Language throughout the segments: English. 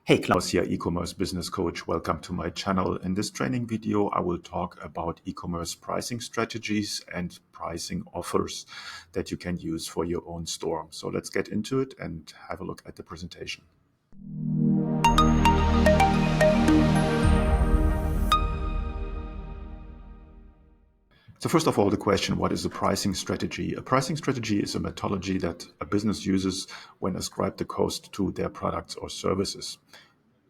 Hey, Klaus here, e-commerce business coach. Welcome to my channel. In this training video, I will talk about e-commerce pricing strategies and pricing offers that you can use for your own store. So let's get into it and have a look at the presentation. So first of all, the question, what is a pricing strategy? A pricing strategy is a methodology that a business uses when ascribe the cost to their products or services.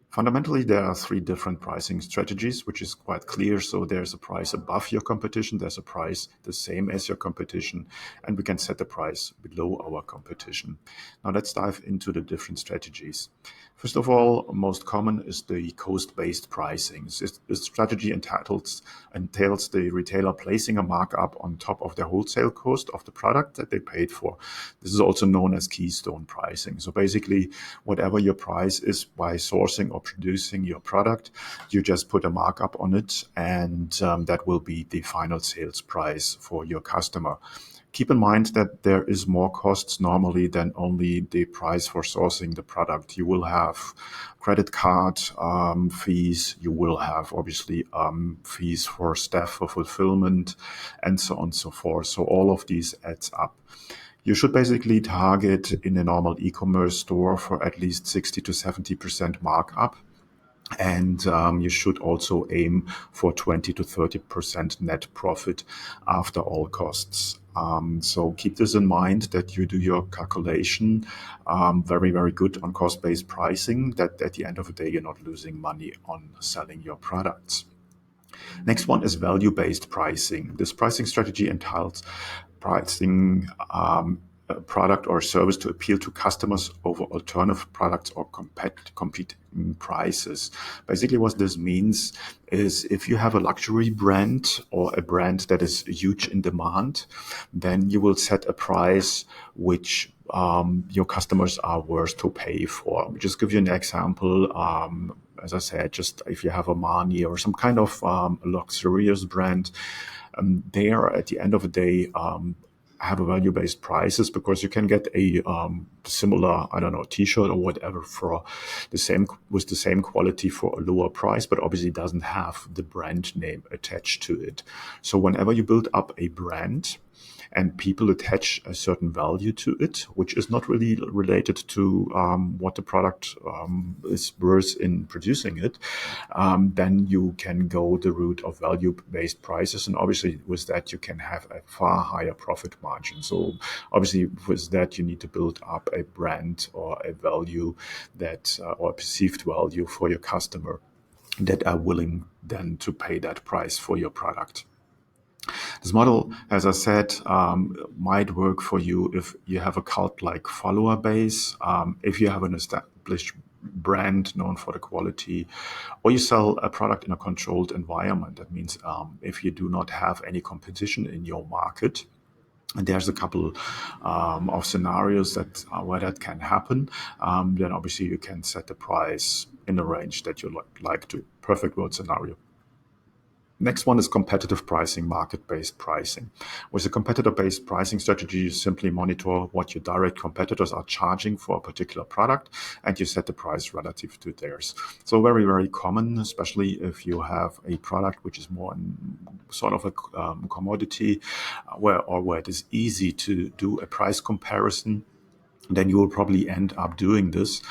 Fundamentally, there are three different pricing strategies, which is quite clear. So there's a price above your competition, there's a price the same as your competition, and we can set the price below our competition. Now let's dive into the different strategies. First of all, most common is the cost-based pricing. This strategy entails the retailer placing a markup on top of the wholesale cost of the product that they paid for. This is also known as keystone pricing. So basically, whatever your price is by sourcing or producing your product, you just put a markup on it, and that will be the final sales price for your customer. Keep in mind that there is more costs normally than only the price for sourcing the product. You will have credit card fees. You will have obviously fees for staff for fulfillment and so on and so forth. So all of these adds up. You should basically target in a normal e-commerce store for at least 60 to 70% markup. And you should also aim for 20 to 30% net profit after all costs. So keep this in mind that you do your calculation very, very good on cost-based pricing, that at the end of the day, you're not losing money on selling your products. Next one is value-based pricing. This pricing strategy entails pricing a product or service to appeal to customers over alternative products or competing prices. Basically, what this means is if you have a luxury brand or a brand that is huge in demand, then you will set a price which your customers are worth to pay for. I'll just give you an example. As I said, just if you have a Marni or some kind of luxurious brand, they are at the end of the day have a value-based prices because you can get a similar, T-shirt or whatever for the same with the same quality for a lower price, but obviously doesn't have the brand name attached to it. So whenever you build up a brand and people attach a certain value to it, which is not really related to what the product is worth in producing it, then you can go the route of value-based prices. And obviously with that, you can have a far higher profit margin. So obviously with that, you need to build up a brand or a value that, or a perceived value for your customer that are willing then to pay that price for your product. This model, as I said, might work for you if you have a cult-like follower base, if you have an established brand known for the quality, or you sell a product in a controlled environment. That means if you do not have any competition in your market. And there's a couple of scenarios that where that can happen. Then obviously you can set the price in the range that you like to. Perfect world scenario. Next one is competitive pricing, market-based pricing. With a competitor-based pricing strategy, you simply monitor what your direct competitors are charging for a particular product, and you set the price relative to theirs. So very, very common, especially if you have a product which is more sort of a commodity, where it is easy to do a price comparison. Then you will probably end up doing this.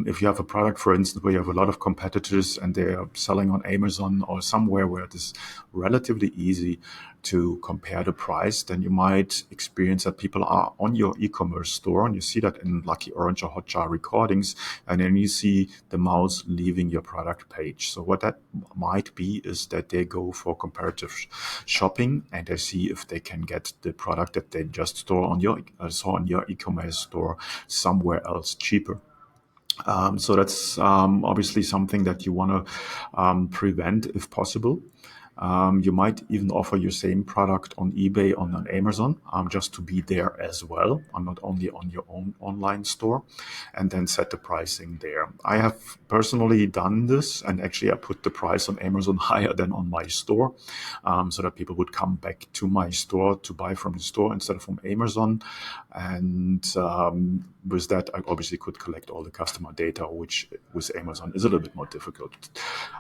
If you have a product, for instance, where you have a lot of competitors and they are selling on Amazon or somewhere where it is relatively easy to compare the price, then you might experience that people are on your e-commerce store, and you see that in Lucky Orange or Hotjar recordings, and then you see the mouse leaving your product page. So what that might be is that they go for comparative shopping and they see if they can get the product that they just saw on your e-commerce store somewhere else cheaper. So that's obviously something that you want to prevent if possible. You might even offer your same product on eBay, on Amazon, just to be there as well, and not only on your own online store, and then set the pricing there. I have personally done this, and actually I put the price on Amazon higher than on my store, so that people would come back to my store to buy from the store instead of from Amazon. And with that, I obviously could collect all the customer data, which with Amazon is a little bit more difficult.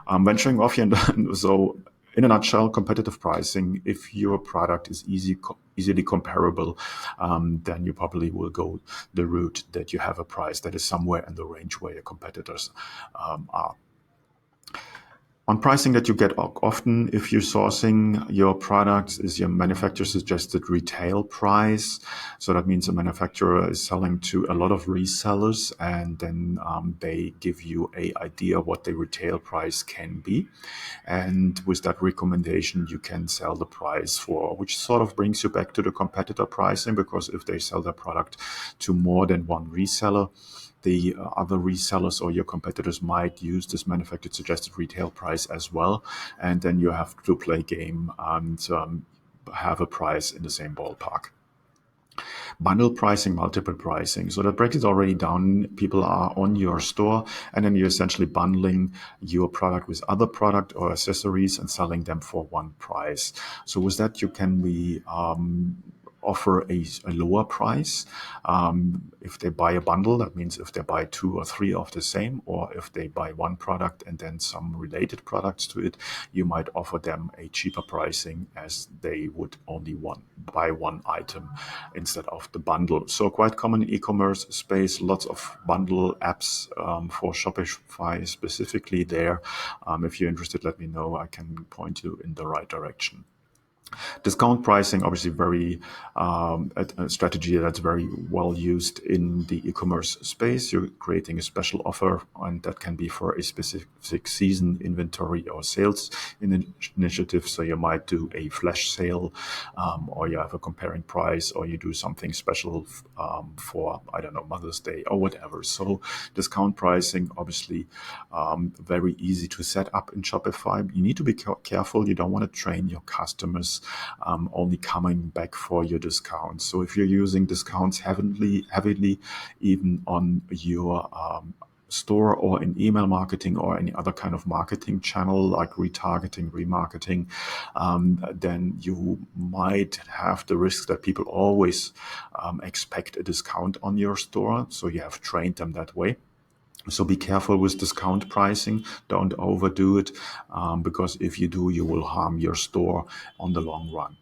Venturing off here, and so in a nutshell, competitive pricing, if your product is easily comparable, then you probably will go the route that you have a price that is somewhere in the range where your competitors are. On pricing that you get often, if you're sourcing your products, is your manufacturer suggested retail price. So that means the manufacturer is selling to a lot of resellers, and then they give you an idea what the retail price can be. And with that recommendation, you can sell the price for, which sort of brings you back to the competitor pricing, because if they sell their product to more than one reseller, the other resellers or your competitors might use this manufacturer suggested retail price as well. And then you have to play game and have a price in the same ballpark. Bundle pricing, multiple pricing. So that breaks it already down. People are on your store, and then you're essentially bundling your product with other product or accessories and selling them for one price. So with that, you can offer a lower price. If they buy a bundle, that means if they buy 2 or 3 of the same, or if they buy one product and then some related products to it, you might offer them a cheaper pricing, as they would only buy one item instead of the bundle. So quite common in e-commerce space, lots of bundle apps for Shopify specifically there. If you're interested, let me know. I can point you in the right direction. Discount pricing, obviously a strategy that's very well used in the e-commerce space. You're creating a special offer, and that can be for a specific season, inventory, or sales initiative. So you might do a flash sale, or you have a comparing price, or you do something special for, I don't know, Mother's Day or whatever. So discount pricing, obviously very easy to set up in Shopify. You need to be careful. You don't want to train your customers only coming back for your discounts. So if you're using discounts heavily, even on your store or in email marketing or any other kind of marketing channel like retargeting, remarketing, then you might have the risk that people always expect a discount on your store. So you have trained them that way. So be careful with discount pricing. Don't overdo it, because if you do, you will harm your store on the long run.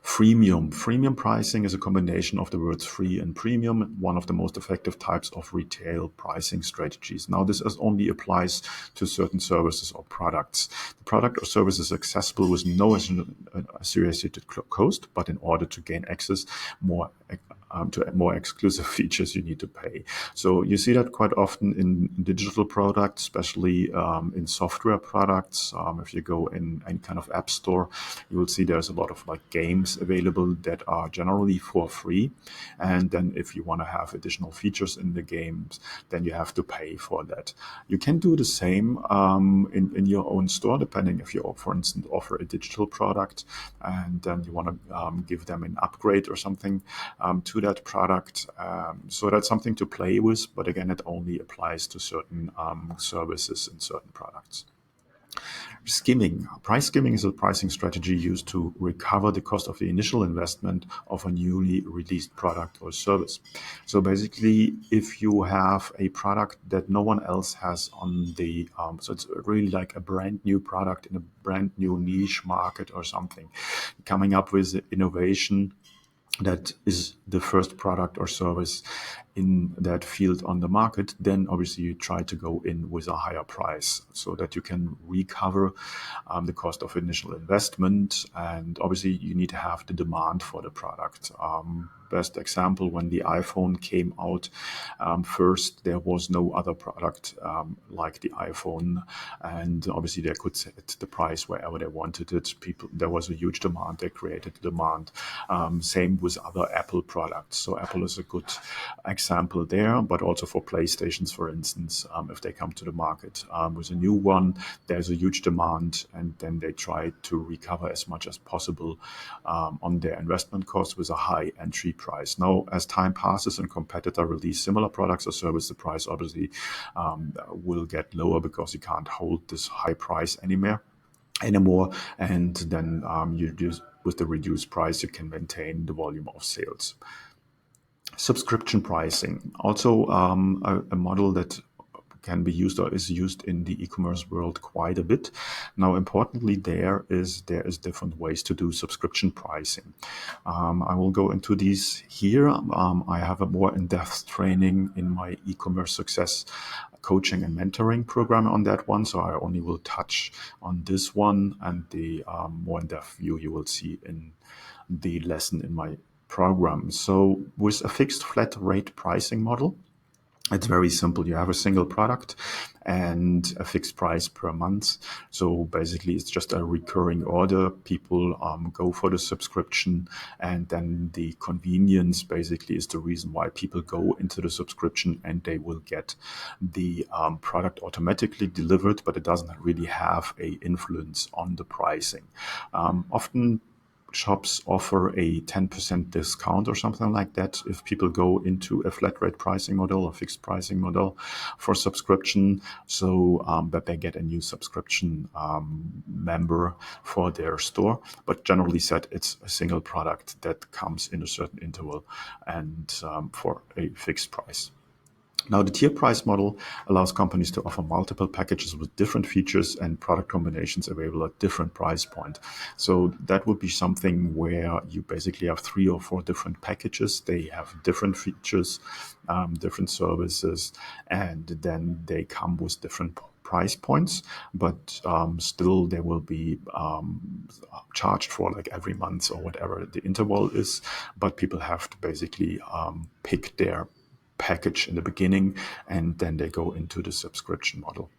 Freemium. Freemium pricing is a combination of the words free and premium, one of the most effective types of retail pricing strategies. Now, this only applies to certain services or products. The product or service is accessible with no associated cost, but in order to gain access to more exclusive features, you need to pay. So you see that quite often in digital products, especially in software products. If you go in any kind of app store, you will see there's a lot of games available that are generally for free. And then if you want to have additional features in the games, then you have to pay for that. You can do the same in your own store, depending if you, for instance, offer a digital product and then you want to give them an upgrade or something to that product. So that's something to play with, but again, it only applies to certain services and certain products. Skimming. Price skimming is a pricing strategy used to recover the cost of the initial investment of a newly released product or service. So basically, if you have a product that no one else has on the, so it's really like a brand new product in a brand new niche market or something, coming up with innovation that is the first product or service in that field on the market, then obviously you try to go in with a higher price so that you can recover the cost of initial investment. And obviously you need to have the demand for the product. best example, when the iPhone came out, first there was no other product like the iPhone, and obviously they could set the price wherever they wanted it. There was a huge demand. They created demand. Same with other Apple products. So Apple is a good example there, but also for PlayStations, for instance, if they come to the market with a new one, there's a huge demand, and then they try to recover as much as possible on their investment costs with a high entry price. Now, as time passes and competitor release similar products or service, the price obviously will get lower because you can't hold this high price anymore. And then you just, with the reduced price, you can maintain the volume of sales. Subscription pricing, also a model that can be used or is used in the e-commerce world quite a bit. Now, importantly, there is different ways to do subscription pricing. I will go into these here. I have a more in-depth training in my e-commerce success coaching and mentoring program on that one, so I only will touch on this one, and the more in-depth view you will see in the lesson in my program. So with a fixed flat rate pricing model, it's very simple. You have a single product and a fixed price per month. So basically, it's just a recurring order. People go for the subscription, and then the convenience basically is the reason why people go into the subscription, and they will get the product automatically delivered, but it doesn't really have a influence on the pricing. Often shops offer a 10% discount or something like that if people go into a flat rate pricing model or fixed pricing model for subscription, so that they get a new subscription member for their store. But generally said, it's a single product that comes in a certain interval and for a fixed price. Now, the tier price model allows companies to offer multiple packages with different features and product combinations available at different price point. So that would be something where you basically have 3 or 4 different packages. They have different features, different services, and then they come with different price points, but still they will be charged for like every month or whatever the interval is. But people have to basically pick their package in the beginning, and then they go into the subscription model.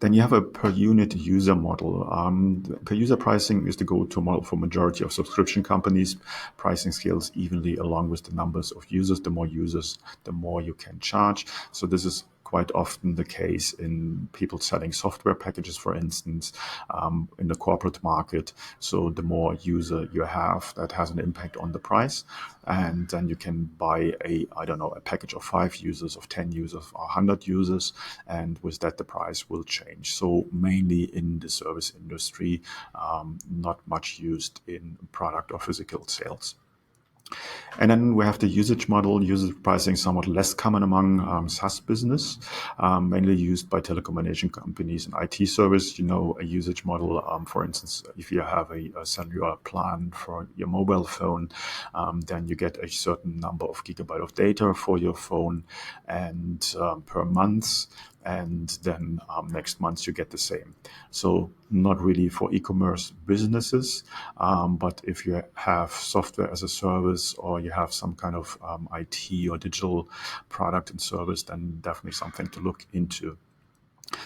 Then you have a per unit user model. Per user pricing is the go-to model for majority of subscription companies. Pricing scales evenly along with the numbers of users. The more users, the more you can charge. So this is quite often the case in people selling software packages, for instance, in the corporate market. So the more user you have, that has an impact on the price. And then you can buy a package of 5 users, of 10 users, or 100 users. And with that, the price will change. So mainly in the service industry, not much used in product or physical sales. And then we have the usage model. Usage pricing is somewhat less common among SaaS business, mainly used by telecommunication companies and IT service. A usage model, for instance, if you have a cellular plan for your mobile phone, then you get a certain number of gigabyte of data for your phone and per month. And then next month you get the same. So not really for e-commerce businesses, but if you have software as a service or you have some kind of IT or digital product and service, then definitely something to look into.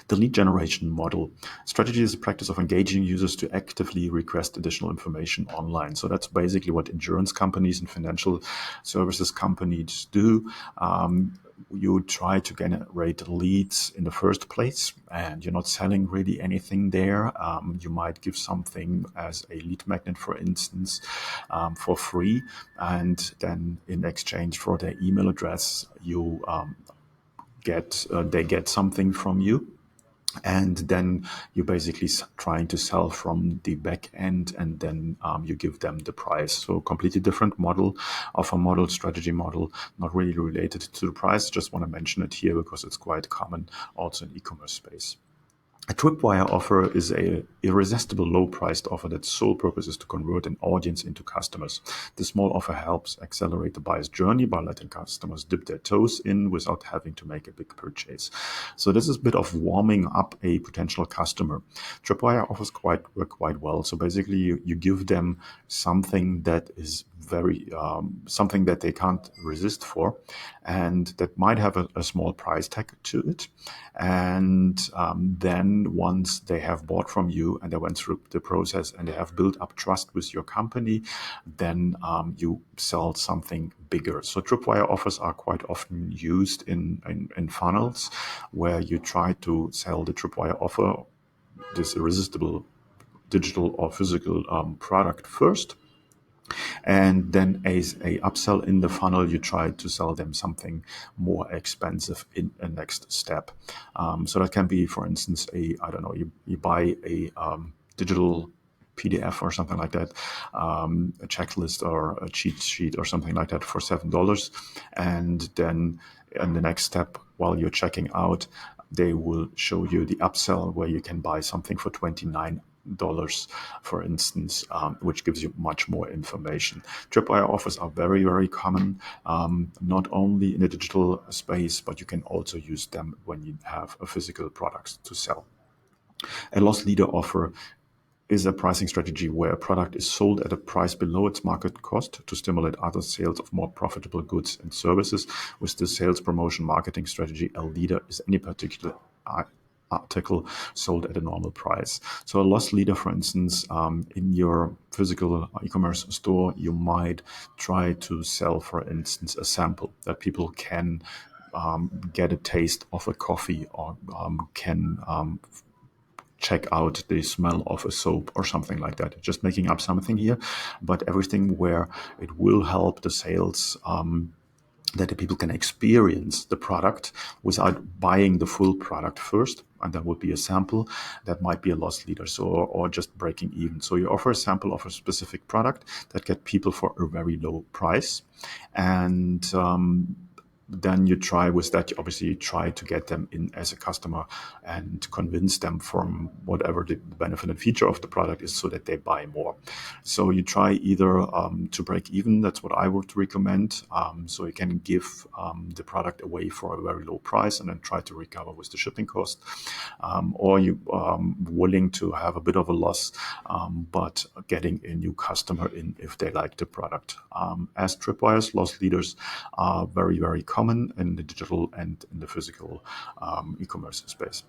The lead generation model. Strategy is the practice of engaging users to actively request additional information online. So that's basically what insurance companies and financial services companies do. You try to generate leads in the first place, and you're not selling really anything there. You might give something as a lead magnet, for instance, for free, and then in exchange for their email address, they get something from you. And then you're basically trying to sell from the back end, and then you give them the price. So completely different model, offer model, strategy model, not really related to the price. Just want to mention it here because it's quite common also in e-commerce space. A tripwire offer is a irresistible low-priced offer that's sole purpose is to convert an audience into customers. This small offer helps accelerate the buyer's journey by letting customers dip their toes in without having to make a big purchase. So this is a bit of warming up a potential customer. Tripwire offers work quite well. So basically, you give them something that is very something that they can't resist for, and that might have a small price tag to it. And then once they have bought from you and they went through the process and they have built up trust with your company, then you sell something bigger. So tripwire offers are quite often used in funnels where you try to sell the tripwire offer, this irresistible digital or physical product first. And then as a upsell in the funnel, you try to sell them something more expensive in a next step. So that can be, for instance, you buy a digital PDF or something like that, a checklist or a cheat sheet or something like that for $7. And then in the next step, while you're checking out, they will show you the upsell where you can buy something for $29, for instance, which gives you much more information. Tripwire offers are very, very common, not only in the digital space, but you can also use them when you have a physical product to sell. A loss leader offer is a pricing strategy where a product is sold at a price below its market cost to stimulate other sales of more profitable goods and services. With the sales promotion marketing strategy, a leader is any particular article sold at a normal price. So a loss leader, for instance, in your physical e-commerce store, you might try to sell, for instance, a sample that people can get a taste of a coffee or can check out the smell of a soap or something like that. Just making up something here, but everything where it will help the sales that the people can experience the product without buying the full product first. And that would be a sample. That might be a loss leader, so or just breaking even. So you offer a sample of a specific product that get people for a very low price. And then you try with that, you obviously try to get them in as a customer and convince them from whatever the benefit and feature of the product is so that they buy more. So you try either to break even, that's what I would recommend. So you can give the product away for a very low price and then try to recover with the shipping cost. Or you willing to have a bit of a loss, but getting a new customer in if they like the product. As tripwires, loss leaders are very, very common in the digital and in the physical e-commerce space.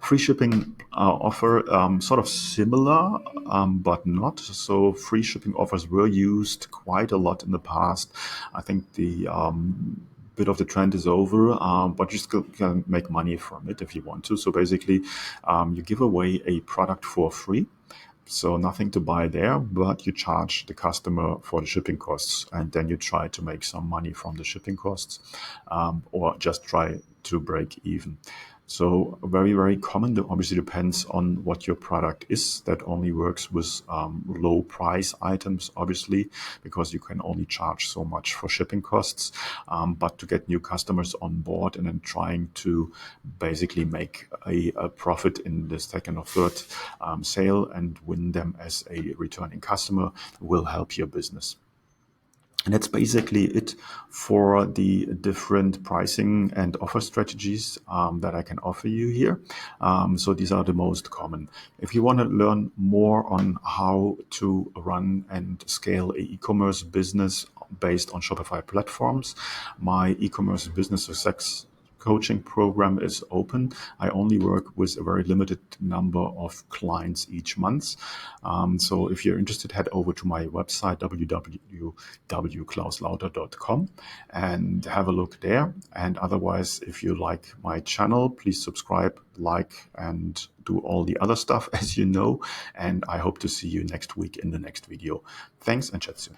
Free shipping offer, sort of similar, but not. So free shipping offers were used quite a lot in the past. I think the bit of the trend is over, but you still can make money from it if you want to. So basically, you give away a product for free. So nothing to buy there, but you charge the customer for the shipping costs, and then you try to make some money from the shipping costs, or just try to break even. So very, very common. It obviously depends on what your product is. That only works with low price items, obviously, because you can only charge so much for shipping costs. But to get new customers on board and then trying to basically make a profit in the second or third sale and win them as a returning customer will help your business. And that's basically it for the different pricing and offer strategies that I can offer you here. So these are the most common. If you want to learn more on how to run and scale an e-commerce business based on Shopify platforms, my e-commerce business success coaching program is open. I only work with a very limited number of clients each month. So if you're interested, head over to my website, www.klauslauter.com, and have a look there. And otherwise, if you like my channel, please subscribe, like, and do all the other stuff, as you know. And I hope to see you next week in the next video. Thanks, and chat soon.